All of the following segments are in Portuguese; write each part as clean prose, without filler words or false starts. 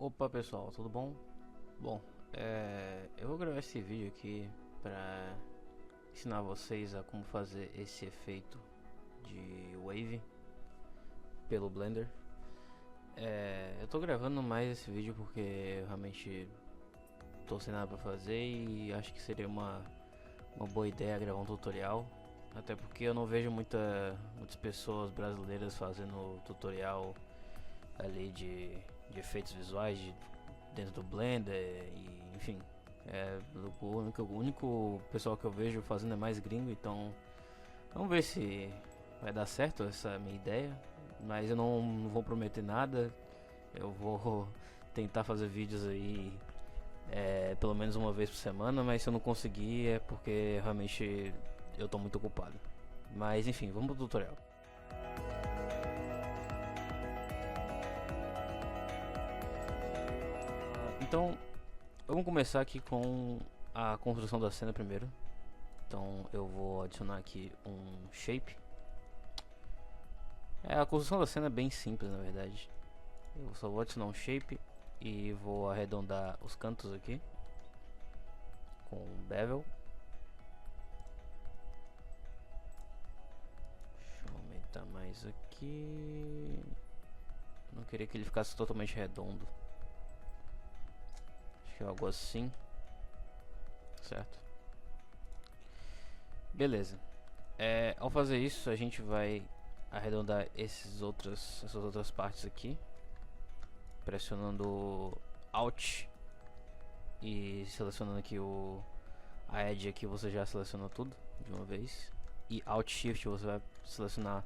Opa pessoal, tudo bom? Bom, eu vou gravar esse vídeo aqui para ensinar vocês a como fazer esse efeito de wave pelo Blender. Eu tô gravando mais esse vídeo porque eu realmente tô sem nada para fazer e acho que seria uma boa ideia gravar um tutorial. Até porque eu não vejo muitas pessoas brasileiras fazendo tutorial ali de efeitos visuais dentro do Blender e enfim. O único pessoal que eu vejo fazendo é mais gringo, então vamos ver se vai dar certo essa minha ideia. Mas eu não vou prometer nada. Eu vou tentar fazer vídeos aí pelo menos uma vez por semana, mas se eu não conseguir é porque realmente eu tô muito ocupado. Mas enfim, vamos pro tutorial. Então, vamos começar aqui com a construção da cena primeiro. Então eu vou adicionar aqui um shape. A construção da cena é bem simples, na verdade. Eu só vou adicionar um shape e vou arredondar os cantos aqui com bevel. Deixa eu aumentar mais aqui. Não queria que ele ficasse totalmente redondo. Acho que é algo assim, certo? Beleza. Ao fazer isso, a gente vai arredondar essas outras partes aqui, pressionando Alt e selecionando aqui a Edge aqui, você já seleciona tudo de uma vez, e Alt Shift você vai selecionar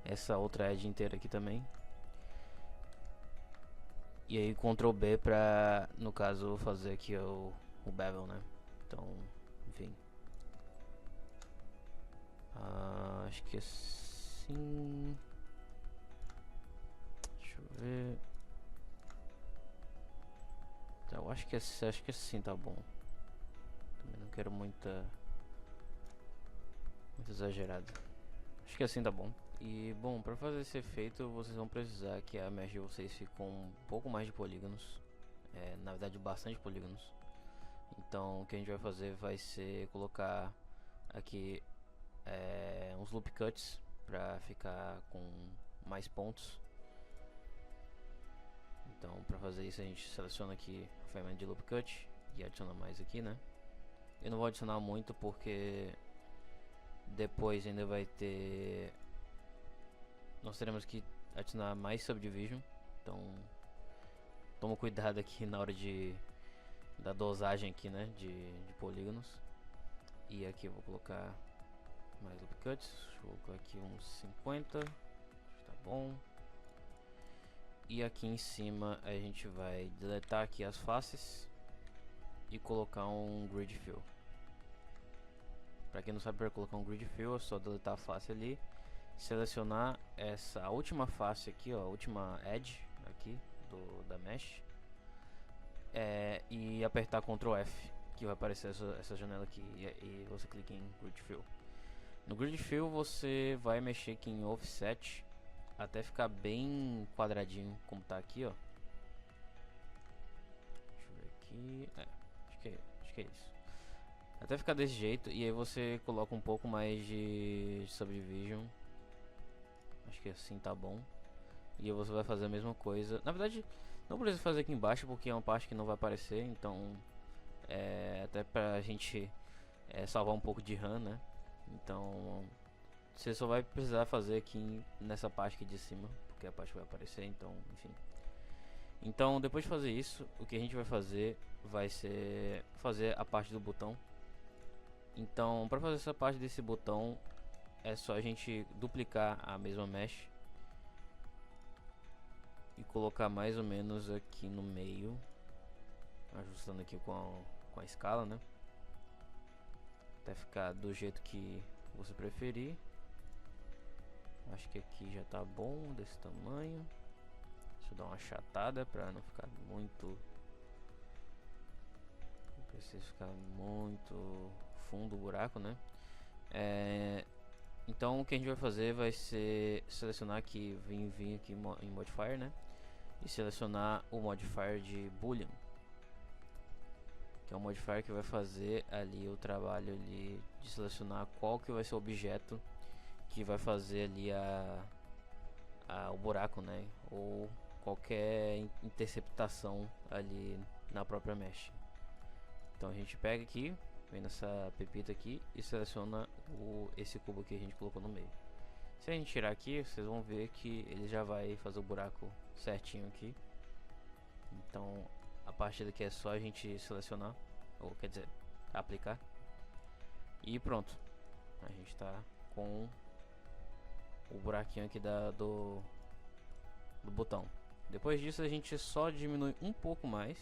essa outra Edge inteira aqui também, e aí Ctrl B pra, no caso, fazer aqui o bevel, né? Então, enfim, acho que assim, deixa eu ver. Então, acho que assim tá bom. Também não quero muito exagerado. Acho que assim tá bom. E bom, para fazer esse efeito vocês vão precisar que a mesh de vocês fique com um pouco mais de polígonos. Na verdade, bastante polígonos. Então o que a gente vai fazer vai ser colocar aqui uns loop cuts para ficar com mais pontos. Então para fazer isso a gente seleciona aqui a ferramenta de loop cut e adiciona mais aqui, né? Eu não vou adicionar muito porque depois ainda vai ter, nós teremos que adicionar mais subdivision, então toma cuidado aqui na hora da dosagem aqui, né, de polígonos. E aqui eu vou colocar mais loop cuts, vou colocar aqui uns 50, tá bom. E aqui em cima a gente vai deletar aqui as faces e colocar um grid fill. Para quem não sabe, para colocar um grid fill é só deletar a face ali, selecionar essa última face aqui, ó, a última edge aqui da mesh, e apertar Ctrl F, que vai aparecer essa janela aqui, e você clica em grid fill. No grid fill você vai mexer aqui em offset até ficar bem quadradinho, como tá aqui, ó. Deixa eu ver aqui, acho que é isso. Até ficar desse jeito, e aí você coloca um pouco mais de subdivision. Acho que assim tá bom. E aí você vai fazer a mesma coisa. Na verdade, não precisa fazer aqui embaixo porque é uma parte que não vai aparecer. Então, até pra gente salvar um pouco de RAM, né? Então, você só vai precisar fazer aqui nessa parte aqui de cima, porque a parte vai aparecer. Então, enfim. Então, depois de fazer isso, o que a gente vai fazer vai ser fazer a parte do botão. Então, para fazer essa parte desse botão, é só a gente duplicar a mesma mesh e colocar mais ou menos aqui no meio, ajustando aqui com a escala, né? Até ficar do jeito que você preferir. Acho que aqui já tá bom, desse tamanho. Deixa eu dar uma achatada para não ficar muito, não precisa ficar muito fundo o buraco, né? Então o que a gente vai fazer vai ser selecionar aqui, vir aqui em modifier, né? e selecionar o modifier de Boolean, que é um modifier que vai fazer ali o trabalho ali de selecionar qual que vai ser o objeto que vai fazer ali o buraco, né, ou qualquer interceptação ali na própria mesh. Então a gente pega aqui, vem nessa pepita aqui e seleciona esse cubo que a gente colocou no meio. Se a gente tirar aqui, vocês vão ver que ele já vai fazer o buraco certinho aqui. Então a partir daqui é só a gente selecionar, ou quer dizer, aplicar, e pronto. A gente tá com o buraquinho aqui do botão. Depois disso a gente só diminui um pouco mais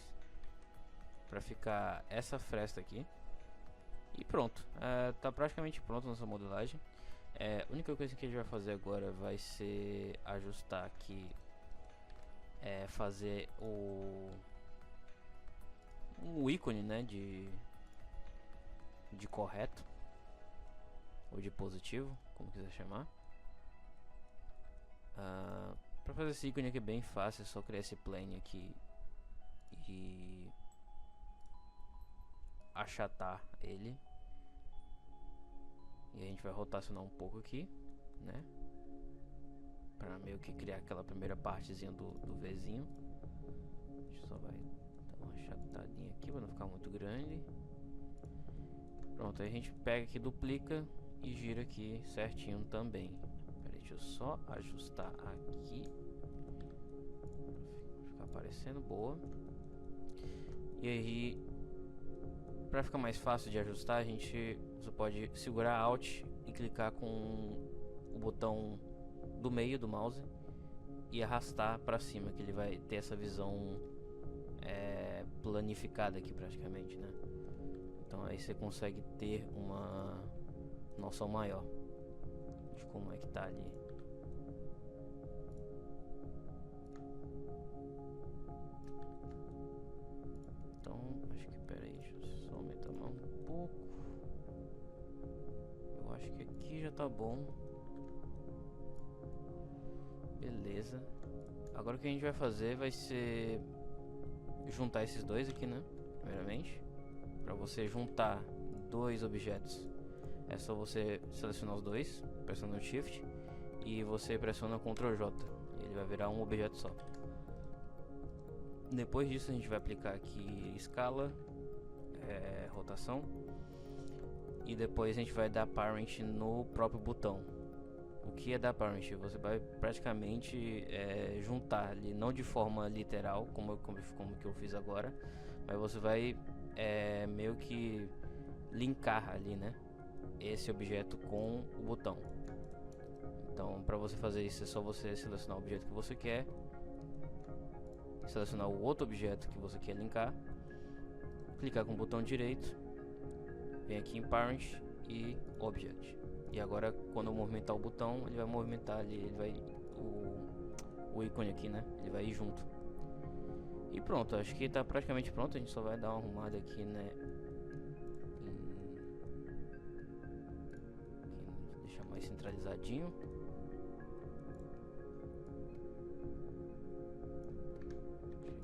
para ficar essa fresta aqui e pronto. Tá praticamente pronto nossa modelagem. A única coisa que a gente vai fazer agora vai ser ajustar aqui, fazer o ícone, né, de correto ou de positivo, como quiser chamar. Para fazer esse ícone aqui é bem fácil, é só criar esse plane aqui e achatar ele, e a gente vai rotacionar um pouco aqui, né, para meio que criar aquela primeira partezinha do Vzinho. A gente só vai dar uma achatadinha aqui para não ficar muito grande. Pronto, aí a gente pega aqui, duplica e gira aqui certinho também. Peraí, deixa eu só ajustar aqui pra ficar aparecendo, boa. E aí, para ficar mais fácil de ajustar, você pode segurar Alt e clicar com o botão do meio do mouse e arrastar para cima, que ele vai ter essa visão planificada aqui praticamente, né? Então aí você consegue ter uma noção maior de como é que tá ali. Então acho que, peraí, deixa eu só aumentar um pouco. Eu acho que aqui já tá bom. Beleza. Agora o que a gente vai fazer vai ser juntar esses dois aqui, né? Primeiramente, para você juntar dois objetos, é só você selecionar os dois, pressionando Shift, e você pressiona Ctrl J. Ele vai virar um objeto só. Depois disso a gente vai aplicar aqui escala, rotação, e depois a gente vai dar parent no próprio botão. O que é dar parent? Você vai praticamente juntar ali, não de forma literal, como que eu fiz agora, mas você vai meio que linkar ali, né, esse objeto com o botão. Então, para você fazer isso, é só você selecionar o objeto que você quer, selecionar o outro objeto que você quer linkar, clicar com o botão direito, vem aqui em Parent e Object. E agora, quando eu movimentar o botão, ele vai movimentar ali, ele vai o ícone aqui, né? Ele vai ir junto. E pronto, acho que tá praticamente pronto. A gente só vai dar uma arrumada aqui, né? Deixar mais centralizadinho.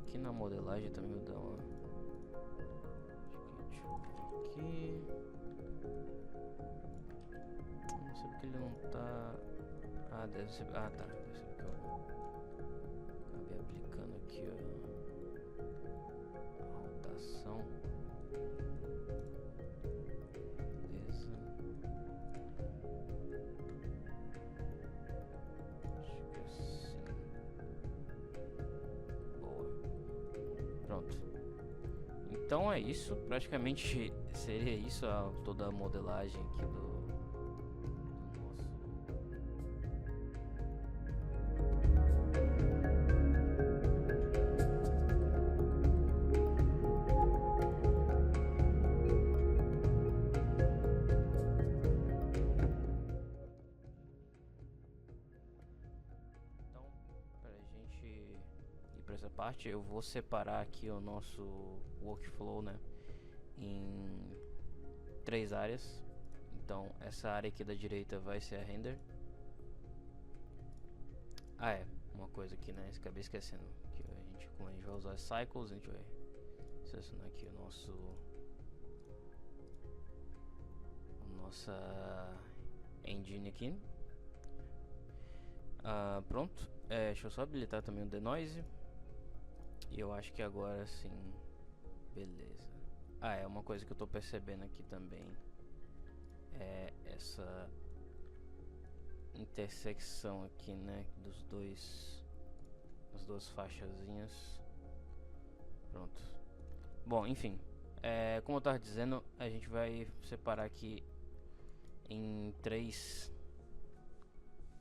Aqui na modelagem também vou dar uma. Deixa eu ver aqui. Não sei porque ele não tá. Ah, deve ser. Ah, tá. Deve ser porque eu acabei aplicando aqui, ó, a rotação. Beleza. Acho que assim. Boa. Pronto. Então é isso. Praticamente seria isso toda a modelagem aqui do. Essa parte eu vou separar aqui o nosso workflow, né, em 3 áreas. Então essa área aqui da direita vai ser a render. Uma coisa aqui, né, acabei esquecendo que como a gente vai usar cycles, a gente vai selecionar aqui o nossa engine aqui. Pronto, deixa eu só habilitar também o denoise. E eu acho que agora sim, beleza. É uma coisa que eu tô percebendo aqui também, é essa intersecção aqui, né, as duas faixazinhas. Pronto. Bom, enfim, como eu tava dizendo, a gente vai separar aqui em 3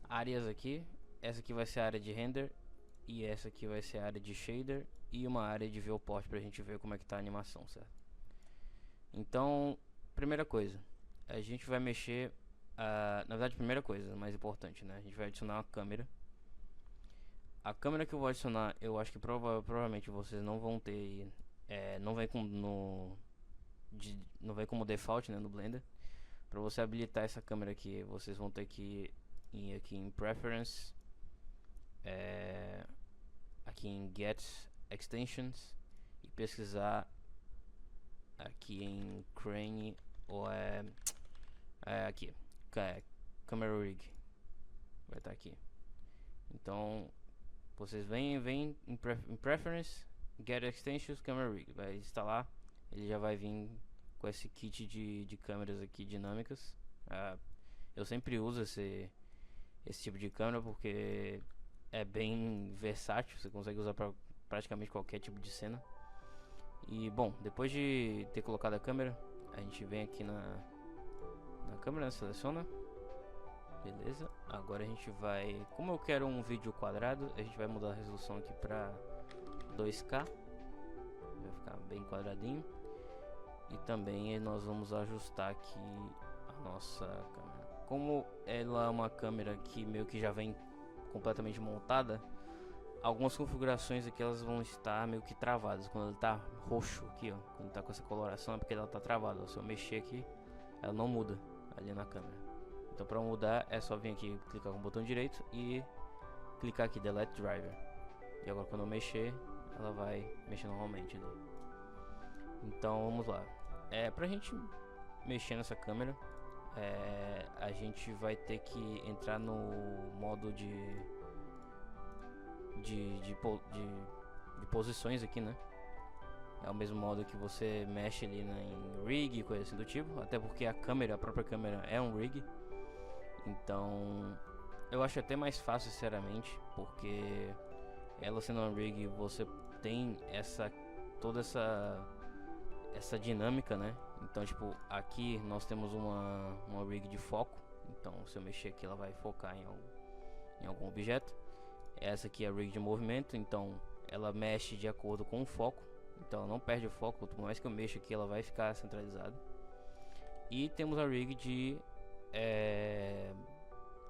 áreas aqui. Essa aqui vai ser a área de render, e essa aqui vai ser a área de shader, e uma área de viewport pra gente ver como é que tá a animação, certo? Então, primeira coisa, a gente vai mexer, na verdade, primeira coisa, mais importante, né? A gente vai adicionar uma câmera. A câmera que eu vou adicionar, eu acho que provavelmente vocês não vão ter, não vem como default, né, no Blender. Para você habilitar essa câmera aqui, vocês vão ter que ir aqui em Preference, aqui em Get Extensions, e pesquisar aqui em Crane, ou aqui, Camera Rig, vai estar aqui. Então vocês vêm em Preference, Get Extensions, Camera Rig, vai instalar, ele já vai vir com esse kit de câmeras aqui dinâmicas. Eu sempre uso esse tipo de câmera porque é bem versátil, você consegue usar para praticamente qualquer tipo de cena. E bom, depois de ter colocado a câmera, a gente vem aqui na câmera, seleciona, beleza. Agora a gente vai, como eu quero um vídeo quadrado, a gente vai mudar a resolução aqui para 2K, vai ficar bem quadradinho. E também nós vamos ajustar aqui a nossa câmera. Como ela é uma câmera que meio que já vem completamente montada, algumas configurações aqui elas vão estar meio que travadas. Quando ele tá roxo aqui, ó, quando tá com essa coloração, é porque ela tá travada. Se eu mexer aqui, ela não muda ali na câmera. Então para mudar é só vir aqui, clicar com o botão direito e clicar aqui Delete Driver. E agora quando eu mexer, ela vai mexer normalmente ali. Então vamos lá. Pra gente mexer nessa câmera, a gente vai ter que entrar no modo de posições aqui, né? É o mesmo modo que você mexe ali em rig, coisa assim do tipo. Até porque a própria câmera é um rig. Então eu acho até mais fácil, sinceramente, porque ela sendo um rig, você tem toda essa dinâmica, né? Então tipo, aqui nós temos uma rig de foco. Então se eu mexer aqui, ela vai focar em algum objeto. Essa aqui é a rig de movimento, então ela mexe de acordo com o foco, então ela não perde o foco. Por mais que eu mexa aqui, ela vai ficar centralizada. E temos a rig de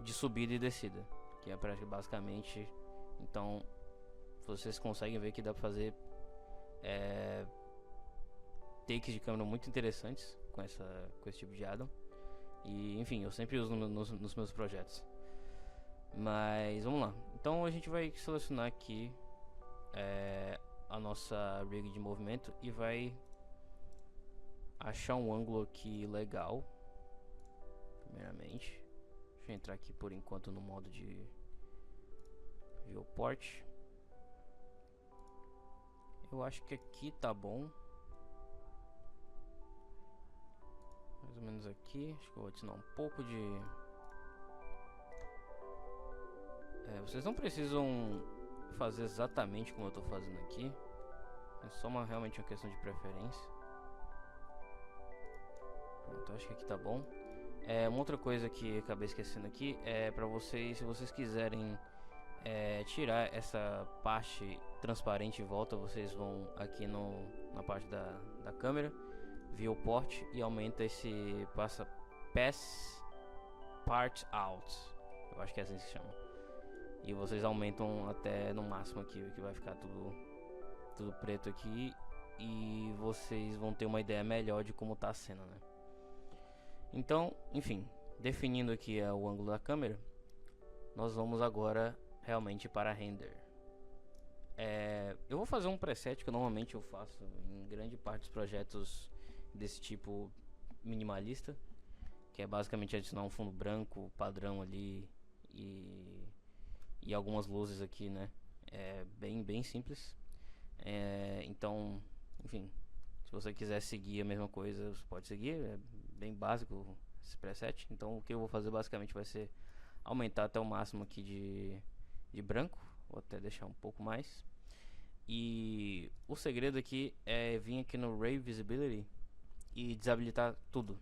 subida e descida, que é basicamente, então vocês conseguem ver que dá pra fazer takes de câmera muito interessantes com esse tipo de addon. E enfim, eu sempre uso nos meus projetos. Mas vamos lá. Então a gente vai selecionar aqui a nossa rig de movimento e vai achar um ângulo aqui legal. Primeiramente, deixa eu entrar aqui por enquanto no modo de viewport. Eu acho que aqui tá bom. Mais ou menos aqui. Acho que eu vou adicionar um pouco de... vocês não precisam fazer exatamente como eu estou fazendo aqui. É só realmente uma questão de preferência. Pronto, acho que aqui tá bom. Uma outra coisa que acabei esquecendo aqui é para vocês, se vocês quiserem tirar essa parte transparente em volta, vocês vão aqui na parte da câmera, viewport, e aumenta esse pass part out. Eu acho que é assim que se chama. E vocês aumentam até no máximo aqui, que vai ficar tudo preto aqui. E vocês vão ter uma ideia melhor de como tá a cena, né? Então, enfim, definindo aqui o ângulo da câmera, nós vamos agora realmente para render. Eu vou fazer um preset que normalmente eu faço em grande parte dos projetos desse tipo minimalista, que é basicamente adicionar um fundo branco padrão ali e, e algumas luzes aqui, né? É bem simples. Então, enfim, se você quiser seguir a mesma coisa, você pode seguir. É bem básico esse preset. Então, o que eu vou fazer basicamente vai ser aumentar até o máximo aqui de branco. Vou até deixar um pouco mais. E o segredo aqui é vir aqui no Ray Visibility e desabilitar tudo.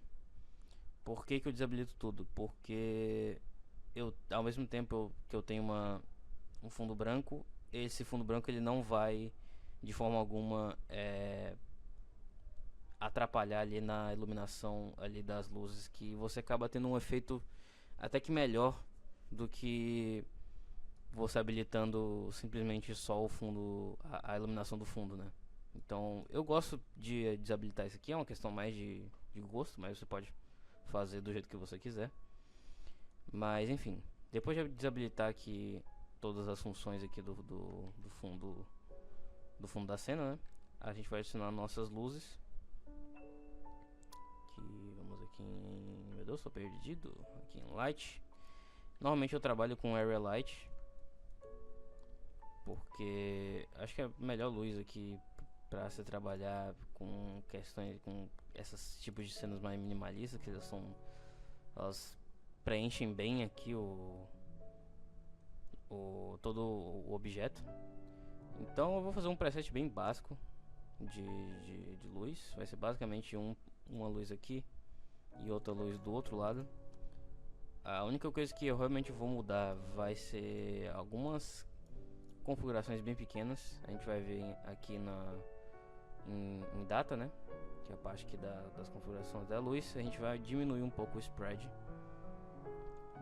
Por que eu desabilito tudo? Porque ao mesmo tempo que eu tenho um fundo branco, esse fundo branco ele não vai de forma alguma atrapalhar ali na iluminação ali das luzes, que você acaba tendo um efeito até que melhor do que você habilitando simplesmente só o fundo, a iluminação do fundo, né? Então eu gosto de desabilitar isso aqui, é uma questão mais de gosto, mas você pode fazer do jeito que você quiser. Mas enfim, depois de desabilitar aqui todas as funções aqui do fundo da cena, né? A gente vai adicionar nossas luzes. Aqui, vamos aqui em... Meu Deus, tô perdido. Aqui em Light. Normalmente eu trabalho com Area Light, porque acho que é a melhor luz aqui pra você trabalhar com questões, com esses tipos de cenas mais minimalistas, que elas preenchem bem aqui todo o objeto. Então eu vou fazer um preset bem básico de luz. Vai ser basicamente uma luz aqui e outra luz do outro lado. A única coisa que eu realmente vou mudar vai ser algumas configurações bem pequenas. A gente vai ver aqui em data, né? Que é a parte aqui das configurações da luz. A gente vai diminuir um pouco o spread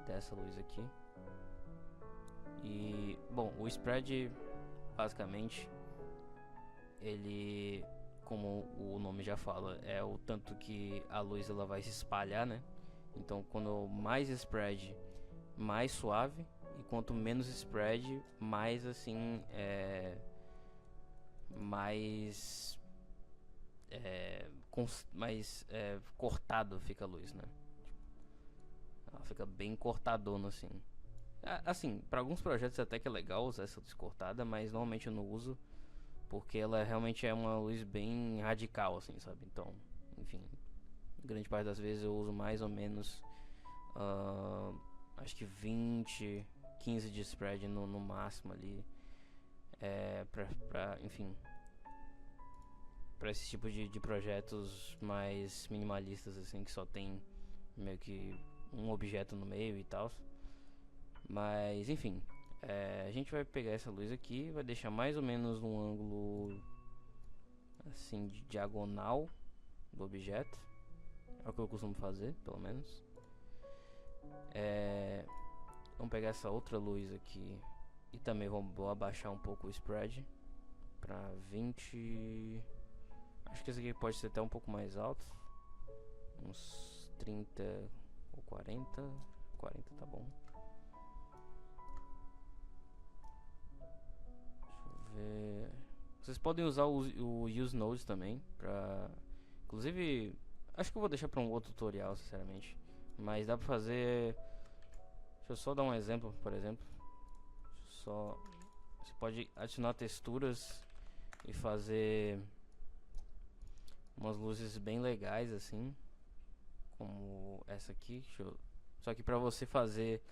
dessa luz aqui. E bom, o spread basicamente ele, como o nome já fala, é o tanto que a luz ela vai se espalhar, né? Então quando mais spread, mais suave, e quanto menos spread, mais assim mais cortado fica a luz, né? Ela fica bem cortadona assim. Assim, para alguns projetos até que é legal usar essa luz cortada, mas normalmente eu não uso, porque ela realmente é uma luz bem radical, assim, sabe? Então, enfim, grande parte das vezes eu uso mais ou menos, acho que 20, 15 de spread no máximo ali, enfim, para esse tipo de projetos mais minimalistas, assim, que só tem meio que um objeto no meio e tal. Mas enfim, a gente vai pegar essa luz aqui, vai deixar mais ou menos num ângulo assim de diagonal do objeto. É o que eu costumo fazer, pelo menos. Vamos pegar essa outra luz aqui e também vou abaixar um pouco o spread para 20. Acho que esse aqui pode ser até um pouco mais alto, uns 30 ou 40. 40 tá bom. Vocês podem usar o Use Nodes também pra... Inclusive, acho que eu vou deixar pra um outro tutorial, sinceramente. Mas dá pra fazer... Deixa eu só dar um exemplo, por exemplo. Você pode adicionar texturas e fazer umas luzes bem legais, assim, como essa aqui. Só que pra você fazer...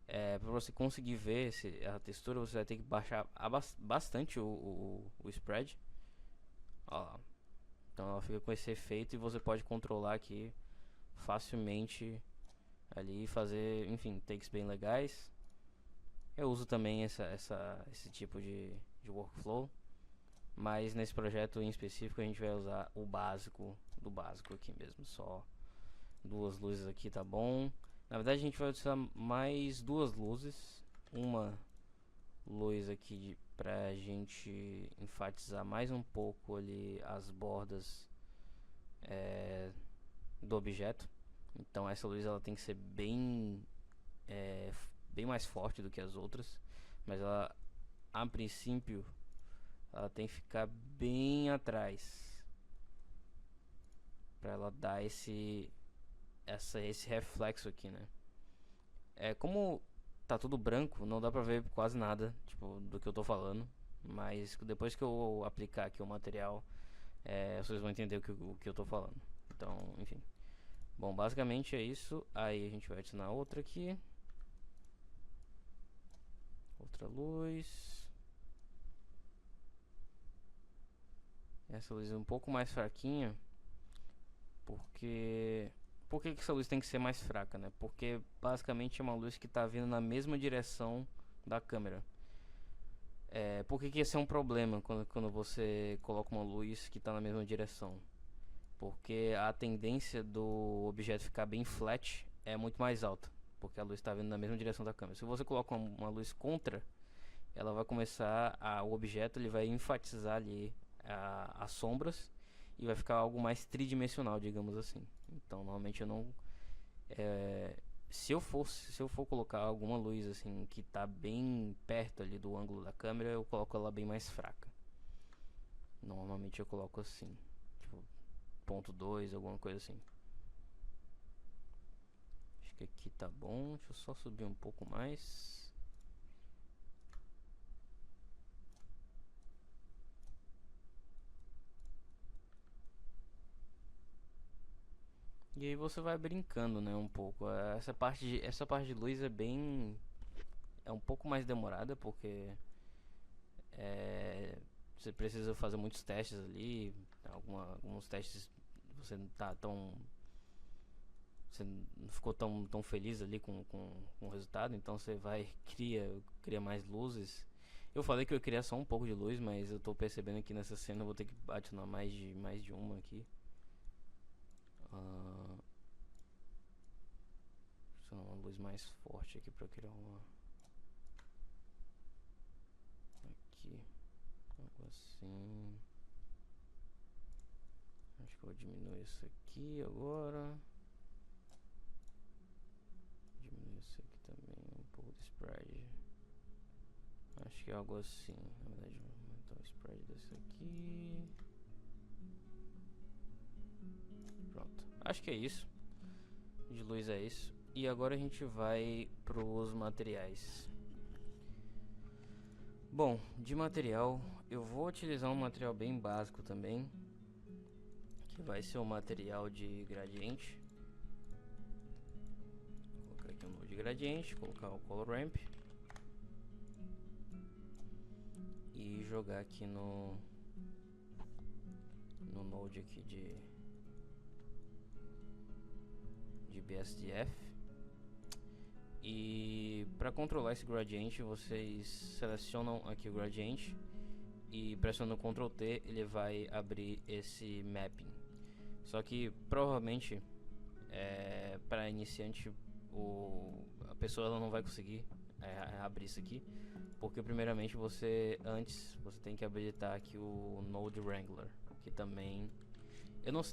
para você conseguir ver a textura, você vai ter que baixar bastante o spread. Ó lá. Então ela fica com esse efeito e você pode controlar aqui facilmente ali e fazer, enfim, takes bem legais. Eu uso também esse tipo de workflow, mas nesse projeto em específico a gente vai usar o básico do básico aqui mesmo. Só duas luzes aqui tá bom. Na verdade a gente vai adicionar mais duas luzes. Uma luz aqui pra gente enfatizar mais um pouco ali as bordas do objeto. Então essa luz ela tem que ser bem mais forte do que as outras, mas ela a princípio ela tem que ficar bem atrás para ela dar esse reflexo aqui, né? É como tá tudo branco, não dá pra ver quase nada, tipo, do que eu tô falando. Mas depois que eu aplicar aqui o material, vocês vão entender o que eu tô falando. Então, enfim. Bom, basicamente é isso. Aí a gente vai adicionar outra aqui. Outra luz. Essa luz é um pouco mais fraquinha. Porque... Por que essa luz tem que ser mais fraca, né? Porque basicamente é uma luz que está vindo na mesma direção da câmera. Por que esse é um problema quando você coloca uma luz que está na mesma direção? Porque a tendência do objeto ficar bem flat é muito mais alta, porque a luz está vindo na mesma direção da câmera. Se você coloca uma luz contra, ela vai começar o objeto ele vai enfatizar ali as sombras e vai ficar algo mais tridimensional, digamos assim. Então, normalmente eu não se eu for colocar alguma luz assim que está bem perto ali do ângulo da câmera, eu coloco ela bem mais fraca. Normalmente eu coloco assim, tipo 0.2, alguma coisa assim. Acho que aqui tá bom. Deixa eu só subir um pouco mais. E aí você vai brincando, né, um pouco. Essa parte de luz é um pouco mais demorada porque você precisa fazer muitos testes ali, alguns testes você não tá tão você não ficou tão feliz ali com o resultado, então você vai cria mais luzes. Eu falei que eu queria só um pouco de luz, mas eu tô percebendo que nessa cena eu vou ter que adicionar mais de uma aqui. Adicionar uma luz mais forte aqui pra criar uma aqui, algo assim. Acho que eu vou diminuir isso aqui agora. Diminuir isso aqui também, um pouco do spread. Acho que é algo assim. Na verdade, vou aumentar o spread desse aqui. Pronto. Acho que é isso. De luz é isso. E agora a gente vai pros materiais. Bom, de material, eu vou utilizar um material bem básico também, que vai ser o material de gradiente. Vou colocar aqui um node de gradiente, colocar o color ramp e jogar aqui no node aqui de BSDF. E para controlar esse gradiente, vocês selecionam aqui o gradiente e pressionando Ctrl T ele vai abrir esse mapping. Só que provavelmente para iniciante a pessoa ela não vai conseguir abrir isso aqui, porque primeiramente antes você tem que habilitar aqui o Node Wrangler, que também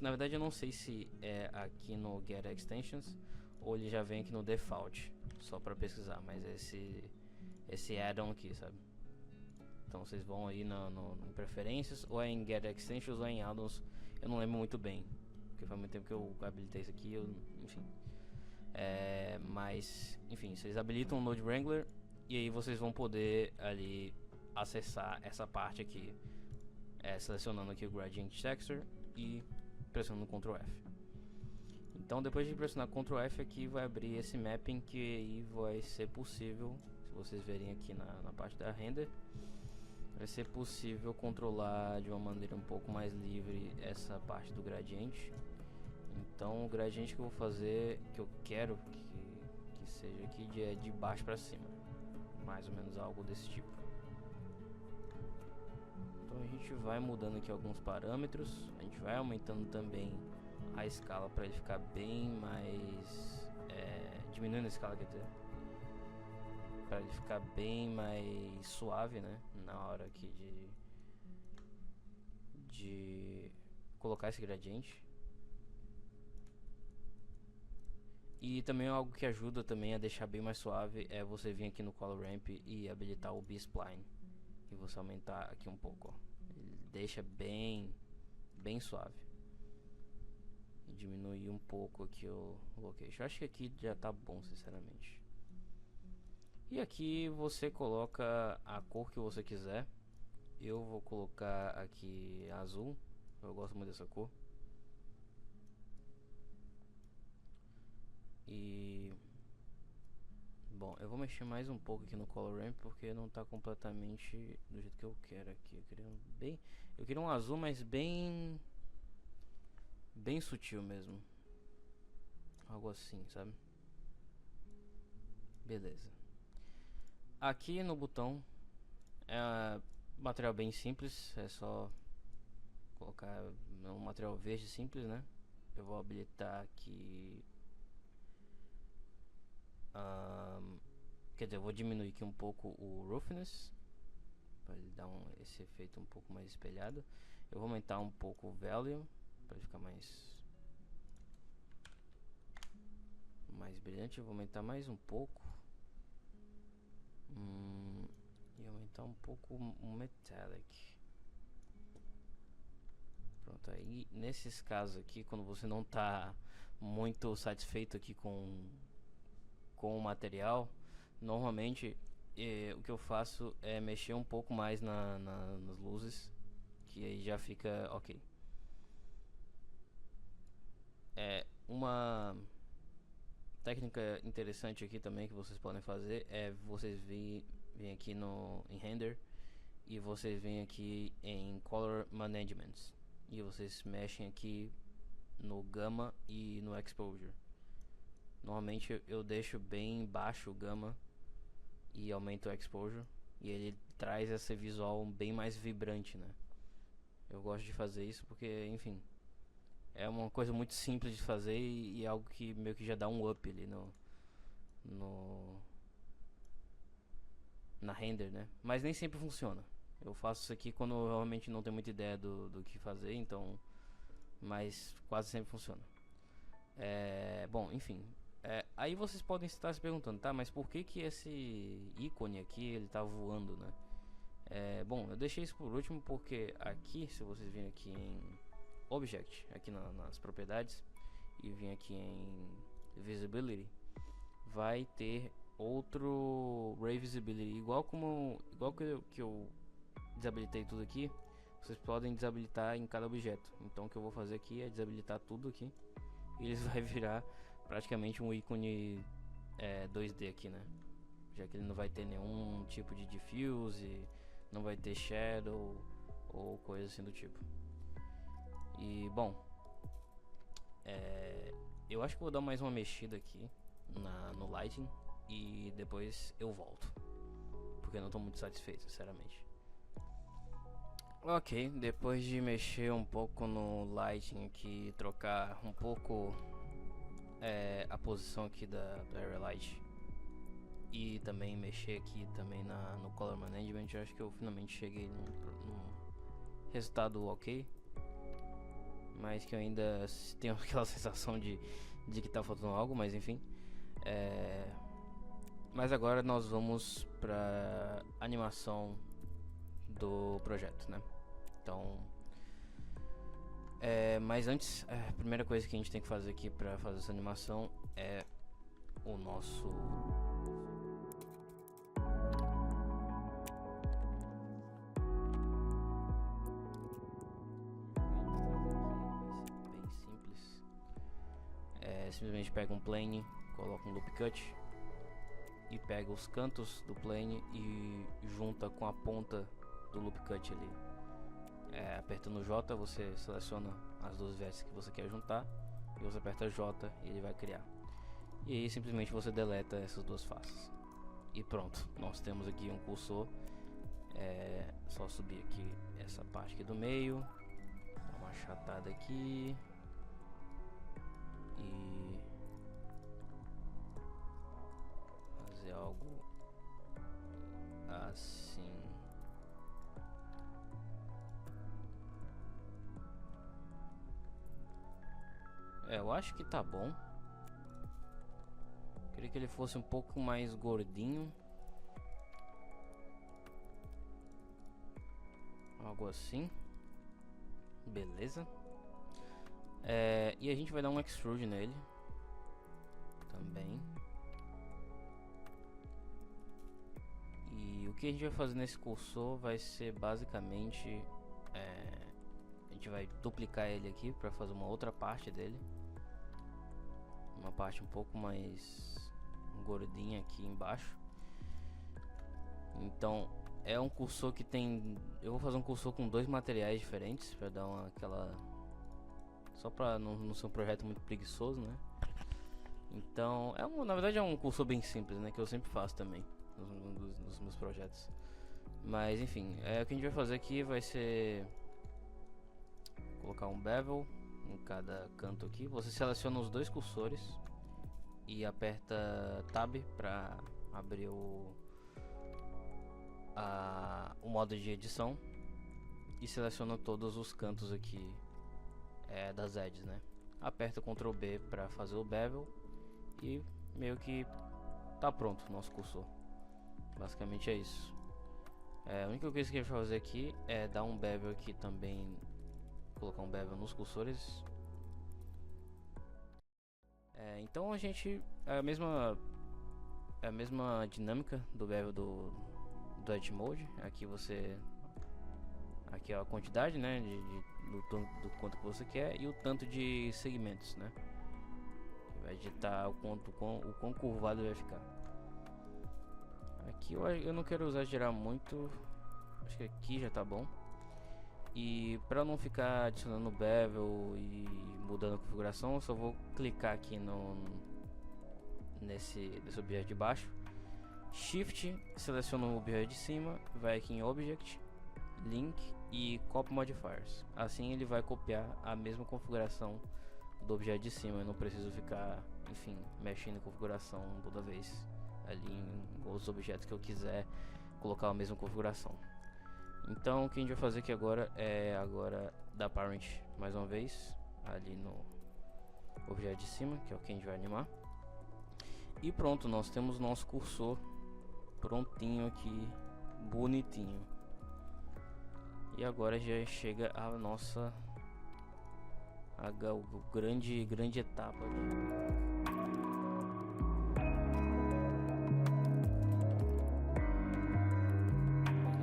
na verdade eu não sei se é aqui no Get Extensions ou ele já vem aqui no Default, só para pesquisar, mas esse add-on aqui, sabe? Então vocês vão aí em preferências, ou é em Get Extensions ou é em add-ons, eu não lembro muito bem, porque faz muito tempo que eu habilitei isso aqui, enfim. Mas, enfim, vocês habilitam o Node Wrangler e aí vocês vão poder ali acessar essa parte aqui, selecionando aqui o Gradient Texture e pressionando Ctrl F. Então depois de pressionar Ctrl F aqui vai abrir esse mapping, que aí vai ser possível, se vocês verem aqui na parte da render, vai ser possível controlar de uma maneira um pouco mais livre essa parte do gradiente. Então o gradiente que eu vou fazer, que eu quero que seja aqui de baixo para cima, mais ou menos algo desse tipo. Então a gente vai mudando aqui alguns parâmetros, a gente vai aumentando também a escala para ele ficar bem mais diminuindo a escala, quer dizer, para ele ficar bem mais suave, né, na hora aqui de colocar esse gradiente. E também algo que ajuda também a deixar bem mais suave é você vir aqui no Color Ramp e habilitar o B-Spline e você aumentar aqui um pouco, ó. deixa bem suave. E diminuir um pouco aqui o location. Acho que aqui já tá bom, sinceramente. E aqui você coloca a cor que você quiser. Eu vou colocar aqui azul. Eu gosto muito dessa cor. E bom, eu vou mexer mais um pouco aqui no color ramp porque não tá completamente do jeito que eu quero aqui. Eu queria um azul, mas bem sutil mesmo. Algo assim, sabe? Beleza. Aqui no botão é material bem simples, é só colocar um material verde simples, né? Eu vou habilitar aqui. Quer dizer, eu vou diminuir aqui um pouco o roughness para ele dar esse efeito um pouco mais espelhado. Eu vou aumentar um pouco o value para ficar mais brilhante. Eu vou aumentar mais um pouco e aumentar um pouco o metallic. Pronto, aí nesses casos aqui, quando você não está muito satisfeito aqui com o material, normalmente o que eu faço é mexer um pouco mais nas luzes, que aí já fica ok. Uma técnica interessante aqui também que vocês podem fazer é vocês virem aqui em render e vocês vêm aqui em color management e vocês mexem aqui no gamma e no exposure. Normalmente eu deixo bem baixo o gamma e aumento o exposure, e ele traz esse visual bem mais vibrante, né? Eu gosto de fazer isso porque, enfim, é uma coisa muito simples de fazer e algo que meio que já dá um up ali na render, né? Mas nem sempre funciona. Eu faço isso aqui quando eu realmente não tenho muita ideia do que fazer, então, mas quase sempre funciona. Bom, enfim, aí vocês podem estar se perguntando, tá, mas por que esse ícone aqui ele tá voando, né? Bom, eu deixei isso por último porque aqui, se vocês virem aqui em Object, aqui nas propriedades, e vir aqui em Visibility, vai ter outro Ray Visibility, igual que eu desabilitei tudo aqui. Vocês podem desabilitar em cada objeto. Então o que eu vou fazer aqui é desabilitar tudo aqui, e eles vai virar praticamente um ícone 2D aqui, né? Já que ele não vai ter nenhum tipo de diffuse, não vai ter shadow ou coisa assim do tipo. E bom, eu acho que vou dar mais uma mexida aqui no lighting e depois eu volto, porque eu não estou muito satisfeito, sinceramente. Ok, depois de mexer um pouco no lighting aqui, trocar um pouco a posição aqui da area light e também mexer aqui também no color management, eu acho que eu finalmente cheguei num resultado ok, mas que eu ainda tenho aquela sensação de que tá faltando algo, mas enfim. Mas agora nós vamos para animação do projeto, né? Então, mas antes, a primeira coisa que a gente tem que fazer aqui para fazer essa animação é o nosso simplesmente pega um plane, coloca um loop cut e pega os cantos do plane e junta com a ponta do loop cut ali. Apertando J você seleciona as duas vértices que você quer juntar e você aperta J e ele vai criar. E aí simplesmente você deleta essas duas faces. E pronto, nós temos aqui um cursor. Só subir aqui essa parte aqui do meio, dar uma achatada aqui e fazer algo assim. Eu acho que tá bom. Queria que ele fosse um pouco mais gordinho, algo assim. Beleza. E a gente vai dar um extrude nele também. E o que a gente vai fazer nesse cursor vai ser basicamente a gente vai duplicar ele aqui para fazer uma outra parte dele, uma parte um pouco mais gordinha aqui embaixo. Então é um cursor que tem, eu vou fazer um cursor com dois materiais diferentes para dar aquela, só para não ser um projeto muito preguiçoso, né? Então na verdade é um cursor bem simples, né, que eu sempre faço também nos meus projetos. Mas enfim, o que a gente vai fazer aqui vai ser colocar um bevel em cada canto aqui. Você seleciona os dois cursores e aperta Tab para abrir o modo de edição e seleciona todos os cantos aqui das edges, né? Aperta Ctrl B para fazer o bevel e meio que tá pronto o nosso cursor. Basicamente é isso. A única coisa que a gente vai fazer aqui é dar um bevel aqui também, colocar um bevel nos cursores. Então a gente é a mesma dinâmica do bevel do Edge Mode. Aqui é a quantidade, né, do quanto que você quer e o tanto de segmentos, né, que vai ditar o quão curvado vai ficar. Aqui eu não quero exagerar muito, acho que aqui já tá bom. E para não ficar adicionando bevel e mudando a configuração, eu só vou clicar aqui nesse objeto de baixo, Shift, seleciona o objeto de cima, vai aqui em Object, Link e Copy Modifiers. Assim ele vai copiar a mesma configuração do objeto de cima. Eu não preciso ficar, enfim, mexendo em configuração toda vez ali em outros objetos que eu quiser colocar a mesma configuração. Então o que a gente vai fazer aqui agora é dar parent mais uma vez ali no objeto de cima, que é o que a gente vai animar. E pronto, nós temos nosso cursor prontinho aqui, bonitinho. E agora já chega a nossa grande etapa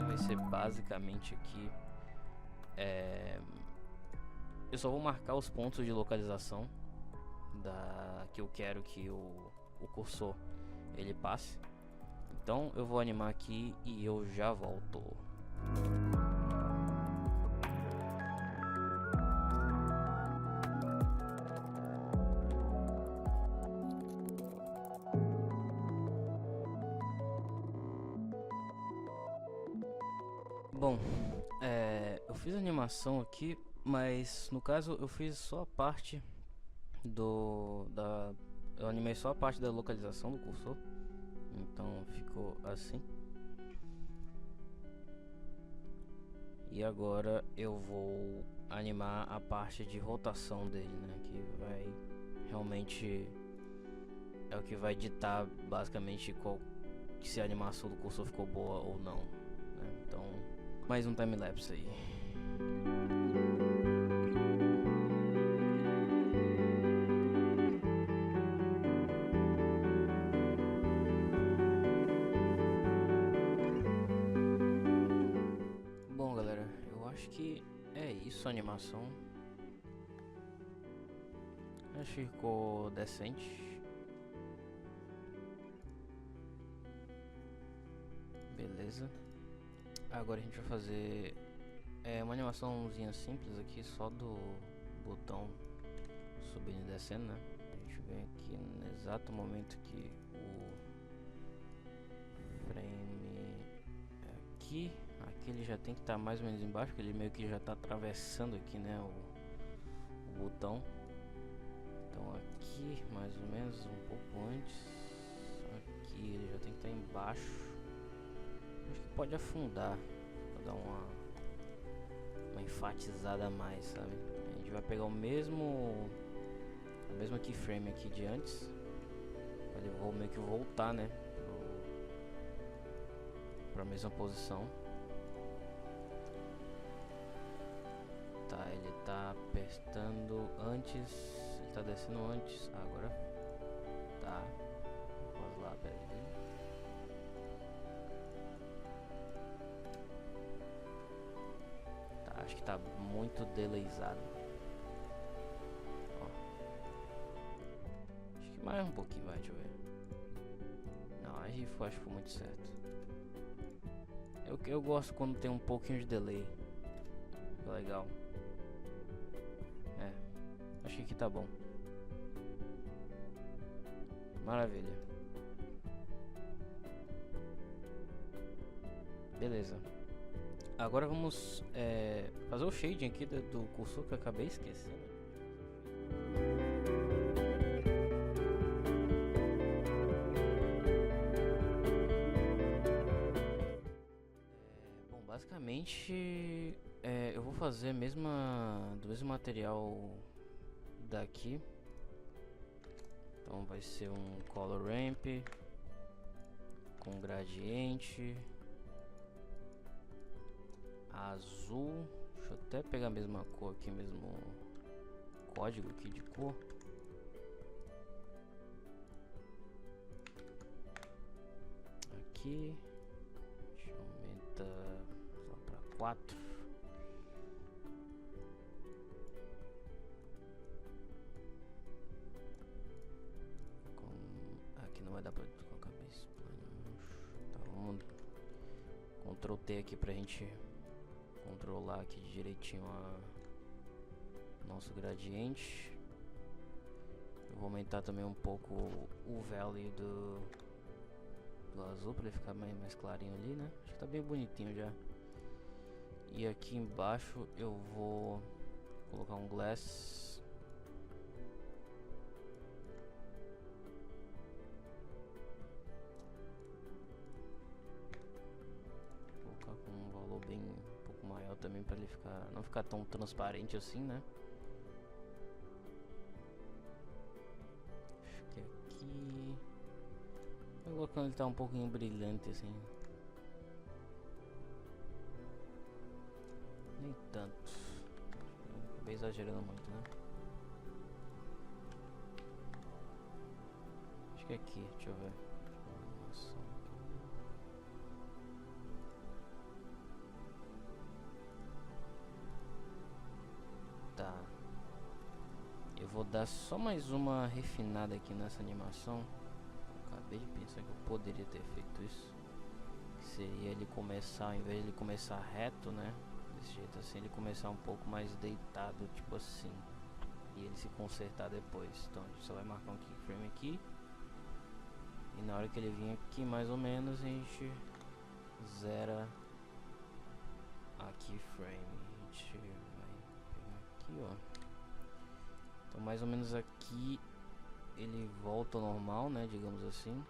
vai ser basicamente aqui. Eu só vou marcar os pontos de localização que eu quero que o cursor ele passe. Então eu vou animar aqui e eu já volto. Bom, eu fiz a animação aqui, mas no caso eu fiz só a parte eu animei só a parte da localização do cursor. Então ficou assim. E agora eu vou animar a parte de rotação dele, né? Que vai realmente é o que vai ditar basicamente se a animação do cursor ficou boa ou não, né? Então, mais um time-lapse aí. Bom, galera, eu acho que é isso a animação. Acho que ficou decente. Beleza. Agora a gente vai fazer uma animaçãozinha simples aqui, só do botão subindo e descendo, né? A gente vem aqui no exato momento que o frame aqui ele já tem que estar mais ou menos embaixo, porque ele meio que já está atravessando aqui, né, o botão. Então aqui mais ou menos um pouco antes, aqui ele já tem que estar embaixo. Acho que pode afundar para dar uma enfatizada a mais, sabe? A gente vai pegar a mesma keyframe aqui de antes, ele vou meio que voltar, né, para a mesma posição. Tá, ele tá apertando antes, ele tá descendo antes, agora tá, vamos lá, pera aí. Tá, acho que tá muito delayzado. Ó. Acho que mais um pouquinho, vai, deixa eu ver. Não, aí acho que foi muito certo. Eu gosto quando tem um pouquinho de delay. Fica legal. É, acho que aqui tá bom. Maravilha. Beleza. Agora vamos fazer o shading aqui do cursor que eu acabei esquecendo. Bom, basicamente eu vou fazer do mesmo material daqui. Então vai ser um color ramp com gradiente azul. Deixa eu até pegar a mesma cor aqui, mesmo código aqui de cor. Aqui, deixa eu aumentar só para 4. Aqui não vai dar para colocar base plano. Tá, vamos Ctrl T aqui pra gente controlar aqui direitinho nosso gradiente. Eu vou aumentar também um pouco o value do azul para ele ficar mais clarinho ali, né? Acho que tá bem bonitinho já. E aqui embaixo eu vou colocar um glass. Vou colocar com um valor bem um pouco maior também para ele não ficar tão transparente assim, né? Acho que aqui eu vou colocando ele tá um pouquinho brilhante assim. Nem tanto. Acabei exagerando muito, né? Acho que aqui, deixa eu ver. Tá. Eu vou dar só mais uma refinada aqui nessa animação. Acabei de pensar que eu poderia ter feito isso. Que seria ele começar, ao invés de ele começar reto, né? Desse jeito assim, ele começar um pouco mais deitado, tipo assim. E ele se consertar depois. Então a gente só vai marcar um keyframe aqui. E na hora que ele vir aqui mais ou menos, a gente zera a keyframe. A gente vai pegar aqui, ó. Então mais ou menos aqui ele volta ao normal, né, digamos assim.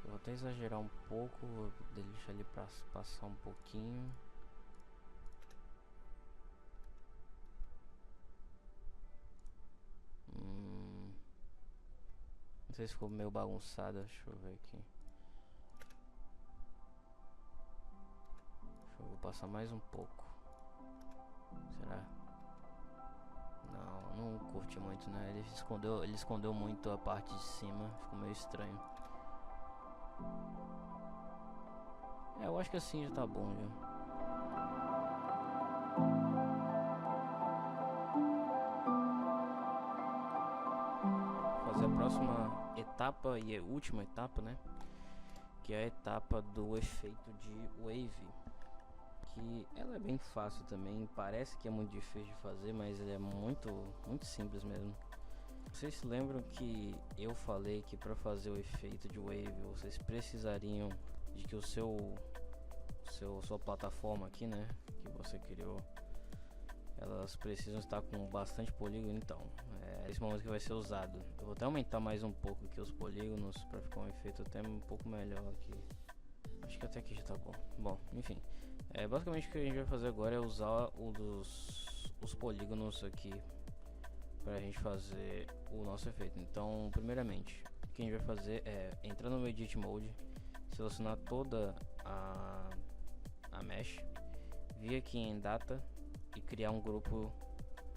Vou até exagerar um pouco, vou deixar ele pra passar um pouquinho. Não sei se ficou meio bagunçado, deixa eu ver aqui. Vou passar mais um pouco. Será? Não curti muito, né? Ele escondeu muito a parte de cima, ficou meio estranho. Eu acho que assim já tá bom já. Fazer a próxima etapa e a última etapa, né? Que é a etapa do efeito de wave. Que ela é bem fácil também, parece que é muito difícil de fazer, mas ele é muito simples mesmo. Vocês se lembram que eu falei que para fazer o efeito de wave vocês precisariam de que sua plataforma aqui, né, que você criou, elas precisam estar com bastante polígono. Então é esse momento que vai ser usado. Eu vou até aumentar mais um pouco aqui os polígonos para ficar um efeito até um pouco melhor aqui. Acho que até aqui já tá bom. Bom, enfim, basicamente o que a gente vai fazer agora é usar os polígonos aqui pra gente fazer o nosso efeito. Então, primeiramente, o que a gente vai fazer é entrar no Edit Mode, selecionar toda a mesh, vir aqui em Data e criar um grupo,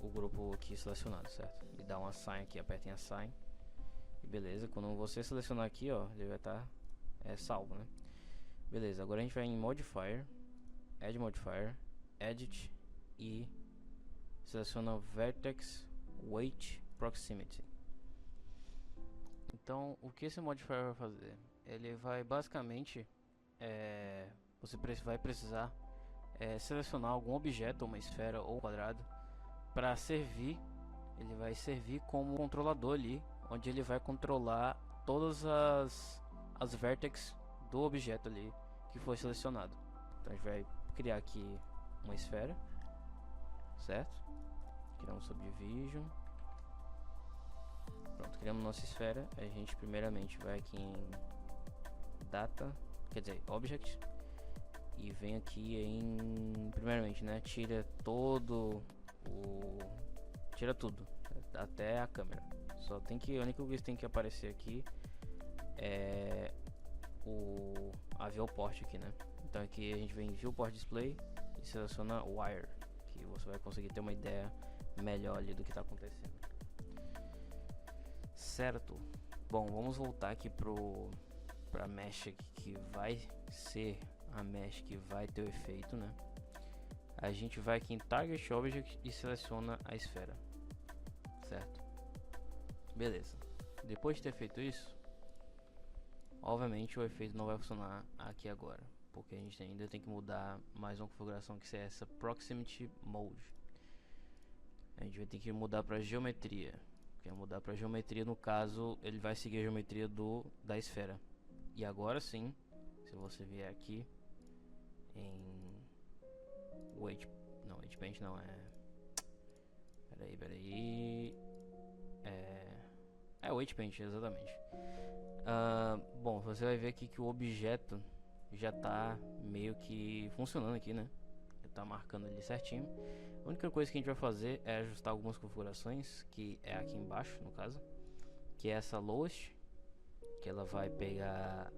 o grupo aqui selecionado, certo? E dar um Assign aqui, apertem Assign e beleza. Quando você selecionar aqui, ó, ele vai estar salvo, né? Beleza, agora a gente vai em Modifier, Add Modifier, Edit e seleciona Vertex Weight Proximity. Então, o que esse modifier vai fazer? Ele vai basicamente, você vai precisar selecionar algum objeto, uma esfera ou quadrado, para servir. Ele vai servir como controlador ali, onde ele vai controlar todas as vertex do objeto ali que foi selecionado. Então a gente vai criar aqui uma esfera, certo? Criar um subdivision. Pronto, criamos nossa esfera. A gente primeiramente vai aqui em Data, quer dizer, Object, e vem aqui em, primeiramente, né, tira tudo, até a câmera. Só tem que, a única coisa que tem que aparecer aqui é a viewport aqui, né? Então aqui a gente vem em Viewport Display e seleciona Wire, que você vai conseguir ter uma ideia melhor ali do que está acontecendo. Certo. Bom, vamos voltar aqui pra mesh aqui, que vai ser a mesh que vai ter o efeito, né? A gente vai aqui em Target Object e seleciona a esfera, certo? Beleza. Depois de ter feito isso, obviamente o efeito não vai funcionar aqui agora, porque a gente ainda tem que mudar mais uma configuração, que é essa Proximity Mode. A gente vai ter que mudar para geometria. Quer mudar para geometria, no caso ele vai seguir a geometria da esfera. E agora sim, se você vier aqui em Weight Paint, não é, peraí, Weight Paint, exatamente. Bom, você vai ver aqui que o objeto já tá meio que funcionando aqui, né? Já tá marcando ali certinho. A única coisa que a gente vai fazer é ajustar algumas configurações, que é aqui embaixo, no caso, que é essa lowest, que ela vai pegar,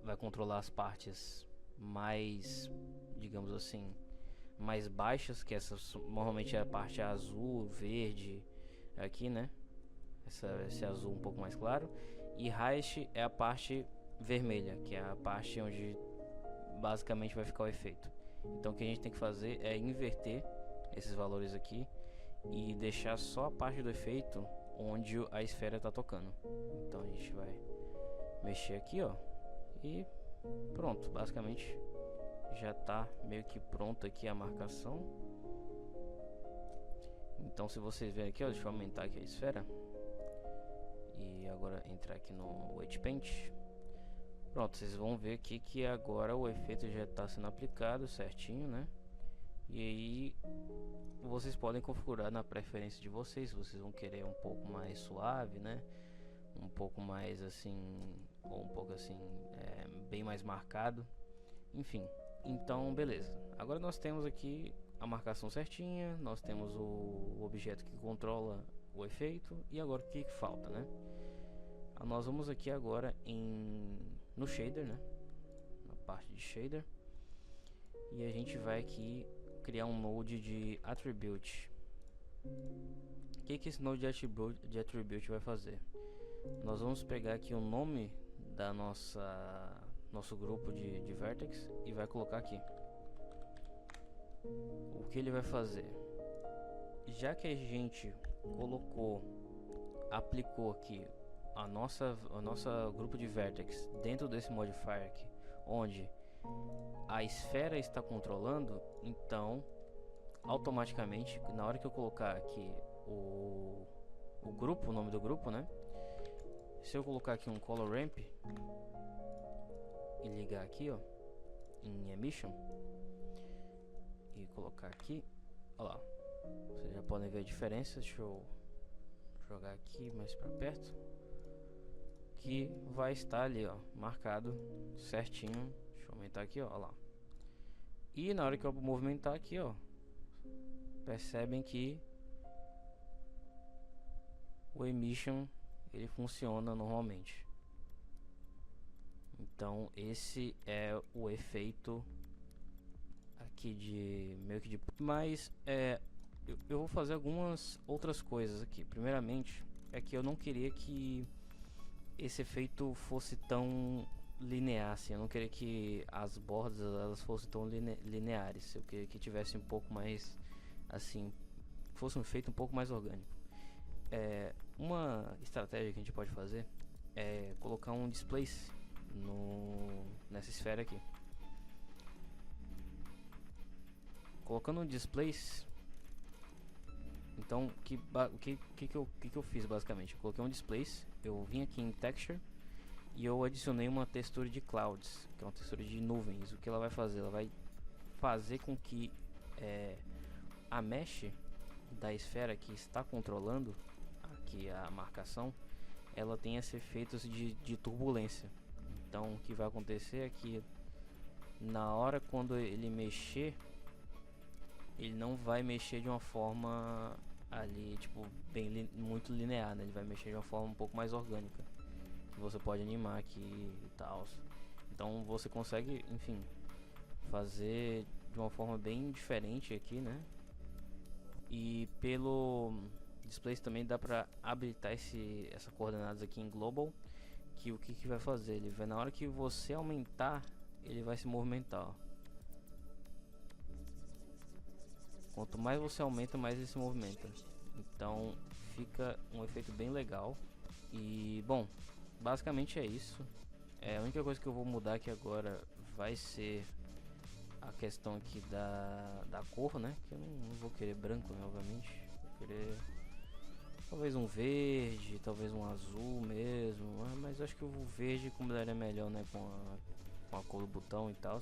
vai controlar as partes mais, digamos assim, mais baixas, que essa normalmente é a parte azul, verde, aqui, né? Esse azul um pouco mais claro. E highest é a parte vermelha, que é a parte onde basicamente vai ficar o efeito. Então o que a gente tem que fazer é inverter esses valores aqui e deixar só a parte do efeito onde a esfera está tocando. Então a gente vai mexer aqui, ó, e pronto, basicamente já está meio que pronto aqui a marcação. Então se vocês verem aqui, ó, deixa eu aumentar aqui a esfera e agora entrar aqui no Weight Paint. Pronto, vocês vão ver aqui que agora o efeito já está sendo aplicado certinho, né? E aí vocês podem configurar na preferência de vocês. Vocês vão querer um pouco mais suave, né? Um pouco mais assim, ou um pouco assim, bem mais marcado. Enfim, então beleza. Agora nós temos aqui a marcação certinha. Nós temos o objeto que controla o efeito. E agora o que falta, né? Nós vamos aqui agora no shader, né? Na parte de shader. E a gente vai aqui criar um node de attribute. O que esse node de attribute vai fazer? Nós vamos pegar aqui o nome da nosso grupo de vertex e vai colocar aqui. O que ele vai fazer? Já que a gente aplicou aqui a nossa grupo de vertex dentro desse modifier aqui, onde a esfera está controlando, então automaticamente na hora que eu colocar aqui o nome do grupo, né? Se eu colocar aqui um color ramp e ligar aqui, ó, em emission e colocar aqui, ó lá, vocês já podem ver a diferença. Deixa eu jogar aqui mais para perto, que vai estar ali, ó, marcado certinho. Deixa eu aumentar aqui, ó lá. E na hora que eu movimentar aqui, ó, percebem que o emission ele funciona normalmente. Então esse é o efeito aqui de meio que de, mas eu vou fazer algumas outras coisas aqui. Primeiramente é que eu não queria que esse efeito fosse tão linear assim. Eu não queria que as bordas elas fossem tão lineares. Eu queria que tivesse um pouco mais assim, fosse um efeito um pouco mais orgânico. Uma estratégia que a gente pode fazer é colocar um displace nessa esfera aqui. Colocando um displace, então o que eu fiz basicamente? Eu coloquei um displace, eu vim aqui em texture e eu adicionei uma textura de clouds, que é uma textura de nuvens. O que ela vai fazer? Ela vai fazer com que a mesh da esfera que está controlando aqui a marcação, ela tem esses efeitos de turbulência. Então o que vai acontecer é que na hora quando ele mexer, ele não vai mexer de uma forma ali tipo muito linear, né? Ele vai mexer de uma forma um pouco mais orgânica, que você pode animar aqui e tal. Então você consegue, enfim, fazer de uma forma bem diferente aqui, né? E pelo display também dá pra habilitar essa coordenadas aqui em global, que o que vai fazer? Ele vai, na hora que você aumentar, ele vai se movimentar, ó. Quanto mais você aumenta, mais ele se movimenta. Então fica um efeito bem legal. E bom, basicamente é isso. A única coisa que eu vou mudar aqui agora vai ser a questão aqui da cor, né? Que eu não vou querer branco, né, obviamente. Vou querer talvez um verde, talvez um azul mesmo. Mas acho que o verde combinaria melhor, né, com a cor do botão e tal.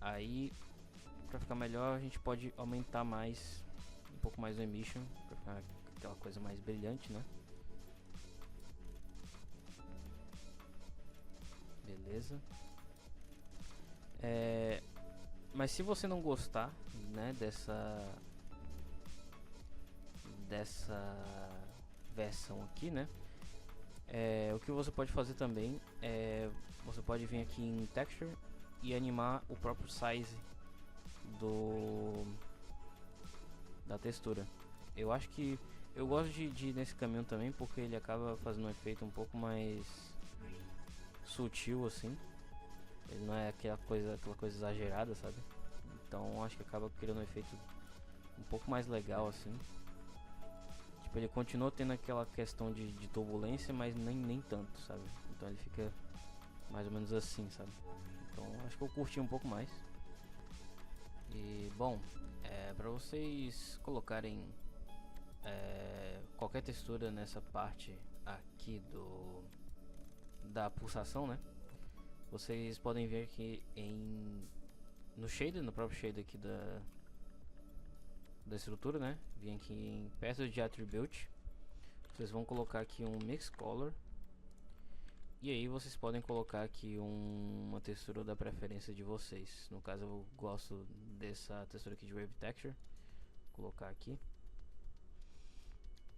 Aí, pra ficar melhor, a gente pode aumentar mais, um pouco mais o emission, pra ficar aquela coisa mais brilhante, né? Beleza. Mas se você não gostar, né, dessa versão aqui, né, o que você pode fazer também é você pode vir aqui em texture e animar o próprio size da textura. Eu acho que eu gosto de ir nesse caminho também, porque ele acaba fazendo um efeito um pouco mais sutil assim. Ele não é aquela coisa exagerada, sabe? Então acho que acaba criando um efeito um pouco mais legal assim. Tipo, ele continua tendo aquela questão de turbulência, mas nem tanto, sabe? Então ele fica mais ou menos assim, sabe? Então acho que eu curti um pouco mais. E bom, para vocês colocarem qualquer textura nessa parte aqui da pulsação, né? Vocês podem ver que no shader, no próprio shader aqui da estrutura, né? Vem aqui em peças de attribute. Vocês vão colocar aqui um mix color. E aí vocês podem colocar aqui uma textura da preferência de vocês. No caso eu gosto dessa textura aqui de wave texture. Vou colocar aqui.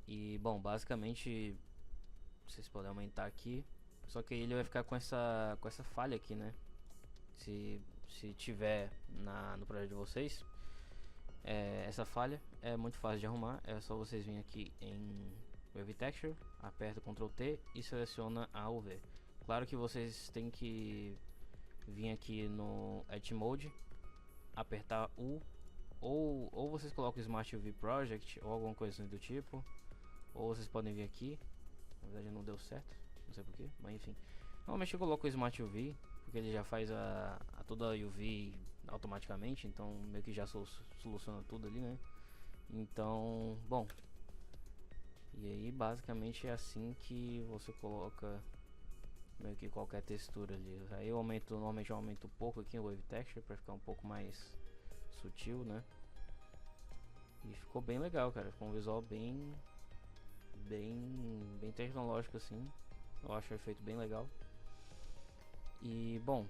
E bom, basicamente vocês podem aumentar aqui. Só que ele vai ficar com essa falha aqui, né? Se tiver no projeto de vocês, essa falha é muito fácil de arrumar. É só vocês virem aqui em Wave Texture, aperta Ctrl T e seleciona a UV. Claro que vocês têm que vir aqui no Edit Mode, apertar U, ou vocês colocam Smart UV Project ou alguma coisa assim do tipo, ou vocês podem vir aqui. Na verdade não deu certo, não sei porquê, mas enfim. Normalmente eu coloco o Smart UV, porque ele já faz toda a UV automaticamente, então meio que já soluciona tudo ali, né? Então, bom. E aí basicamente é assim que você coloca meio que qualquer textura ali. Aí normalmente eu aumento um pouco aqui o Wave Texture para ficar um pouco mais sutil, né? E ficou bem legal, cara. Ficou um visual bem tecnológico assim. Eu acho o efeito bem legal. E bom,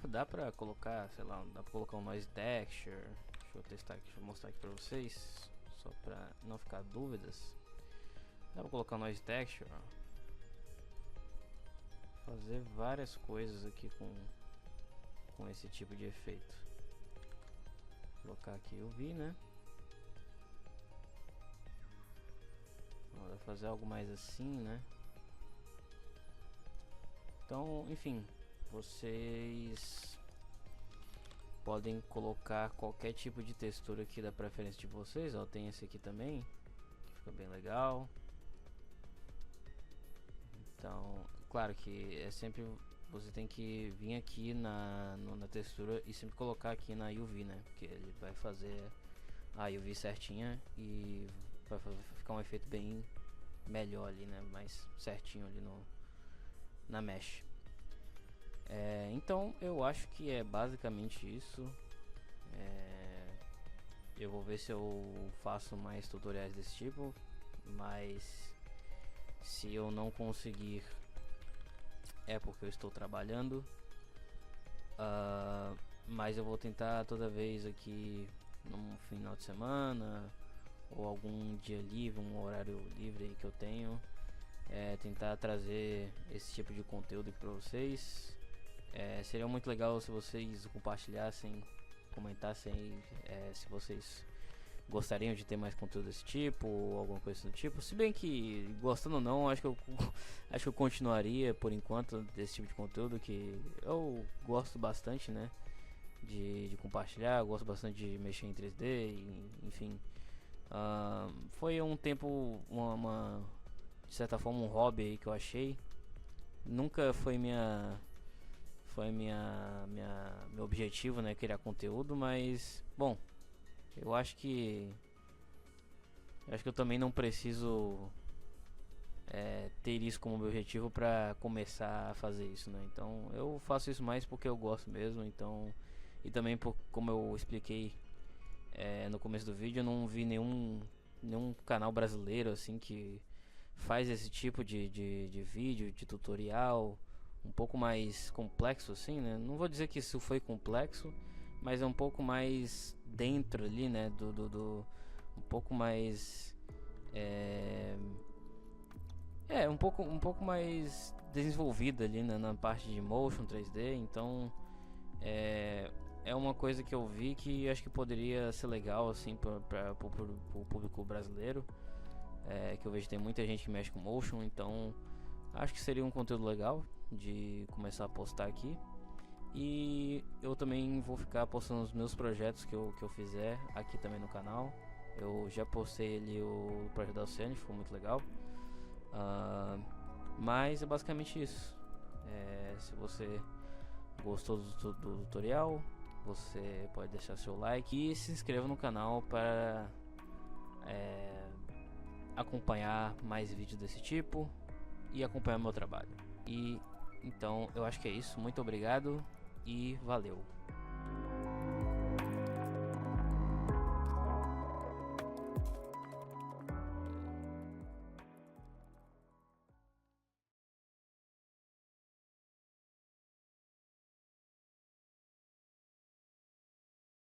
dá pra colocar, sei lá, dá pra colocar um noise texture. Deixa eu testar aqui, deixa eu mostrar aqui pra vocês, só pra não ficar dúvidas. Dá pra colocar um noise texture, ó. fazer várias coisas aqui com esse tipo de efeito. Vou colocar aqui o UV, né? Vou fazer algo mais assim, né? Então, enfim, vocês podem colocar qualquer tipo de textura aqui da preferência de vocês. Ó, tem esse aqui também, que fica bem legal. Então, claro que é sempre, você tem que vir aqui na textura e sempre colocar aqui na UV, né? Porque ele vai fazer a UV certinha e vai ficar um efeito bem melhor ali, né? Mais certinho ali na mesh. Então eu acho que é basicamente isso. Eu vou ver se eu faço mais tutoriais desse tipo, mas se eu não conseguir é porque eu estou trabalhando. Mas eu vou tentar toda vez aqui no final de semana ou algum dia livre, um horário livre aí que eu tenho, tentar trazer esse tipo de conteúdo para vocês. Seria muito legal se vocês compartilhassem, comentassem se vocês gostariam de ter mais conteúdo desse tipo ou alguma coisa do tipo. Se bem que, gostando ou não, acho que eu continuaria por enquanto desse tipo de conteúdo, que eu gosto bastante, né, de compartilhar. Gosto bastante de mexer em 3D, enfim. Foi um tempo, de certa forma, um hobby aí que eu achei. Nunca foi meu objetivo, né, criar conteúdo, mas bom, eu acho que eu também não preciso ter isso como objetivo para começar a fazer isso, né? Então eu faço isso mais porque eu gosto mesmo. Então, e também como eu expliquei no começo do vídeo, eu não vi nenhum canal brasileiro assim que faz esse tipo de vídeo, de tutorial um pouco mais complexo assim, né? Não vou dizer que isso foi complexo, mas é um pouco mais dentro ali, né? Um pouco mais um pouco mais desenvolvido ali, né, na parte de motion 3D. Então é uma coisa que eu vi que acho que poderia ser legal assim para o público brasileiro, que eu vejo que tem muita gente que mexe com motion. Então acho que seria um conteúdo legal de começar a postar aqui. E eu também vou ficar postando os meus projetos que eu fizer aqui também no canal. Eu já postei ali o projeto da Oceane, ficou muito legal. Mas é basicamente isso. Se você gostou do tutorial, você pode deixar seu like e se inscreva no canal para acompanhar mais vídeos desse tipo e acompanhar meu trabalho. E então eu acho que é isso. Muito obrigado e valeu.